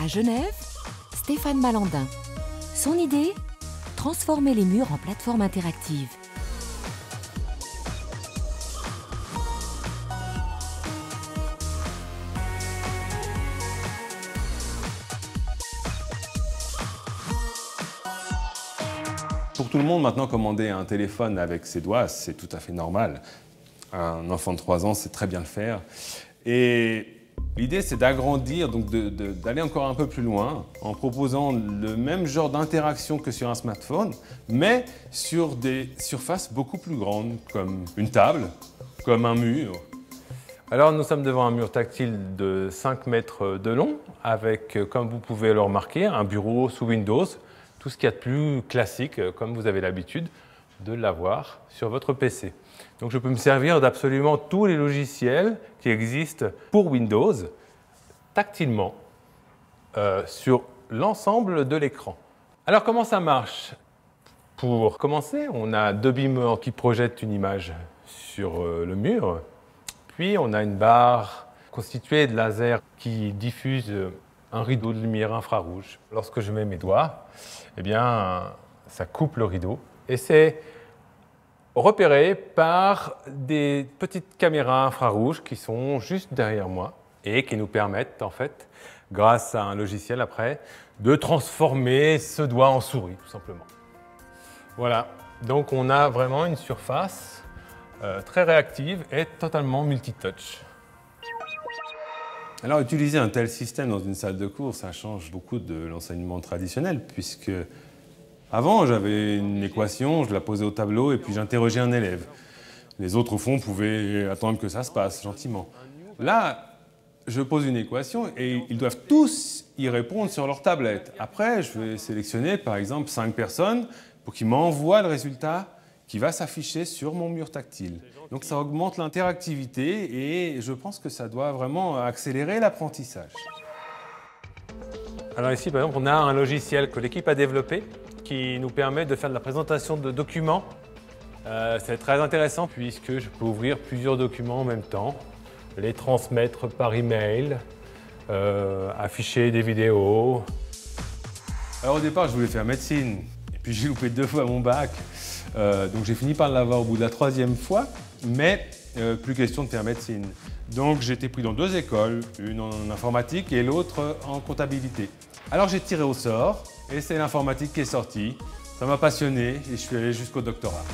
À Genève, Stéphane Malandin. Son idée? Transformer les murs en plateforme interactive. Pour tout le monde, maintenant, commander un téléphone avec ses doigts, c'est tout à fait normal. Un enfant de 3 ans sait très bien le faire. Et l'idée, c'est d'agrandir, donc d'aller encore un peu plus loin, en proposant le même genre d'interaction que sur un smartphone, mais sur des surfaces beaucoup plus grandes, comme une table, comme un mur. Alors nous sommes devant un mur tactile de 5 mètres de long, avec, comme vous pouvez le remarquer, un bureau sous Windows, tout ce qu'il y a de plus classique, comme vous avez l'habitude de l'avoir sur votre PC. Donc je peux me servir d'absolument tous les logiciels qui existent pour Windows, tactilement, sur l'ensemble de l'écran. Alors comment ça marche? Pour commencer, on a 2 beamers qui projettent une image sur le mur, puis on a une barre constituée de lasers qui diffusent un rideau de lumière infrarouge. Lorsque je mets mes doigts, eh bien, ça coupe le rideau et c'est repéré par des petites caméras infrarouges qui sont juste derrière moi et qui nous permettent, en fait, grâce à un logiciel après, de transformer ce doigt en souris, tout simplement. Voilà, donc on a vraiment une surface très réactive et totalement multitouch. Alors, utiliser un tel système dans une salle de cours, ça change beaucoup de l'enseignement traditionnel, puisque avant, j'avais une équation, je la posais au tableau et puis j'interrogeais un élève. Les autres, au fond, pouvaient attendre que ça se passe gentiment. Là, je pose une équation et ils doivent tous y répondre sur leur tablette. Après, je vais sélectionner, par exemple, 5 personnes pour qu'ils m'envoient le résultat qui va s'afficher sur mon mur tactile. Donc ça augmente l'interactivité et je pense que ça doit vraiment accélérer l'apprentissage. Alors ici, par exemple, on a un logiciel que l'équipe a développé qui nous permet de faire de la présentation de documents. C'est très intéressant puisque je peux ouvrir plusieurs documents en même temps, les transmettre par email, afficher des vidéos. Alors au départ, je voulais faire médecine et puis j'ai loupé 2 fois mon bac. Donc j'ai fini par l'avoir au bout de la 3e fois, mais plus question de faire médecine. Donc j'ai été pris dans 2 écoles, une en informatique et l'autre en comptabilité. Alors j'ai tiré au sort et c'est l'informatique qui est sortie. Ça m'a passionné et je suis allé jusqu'au doctorat.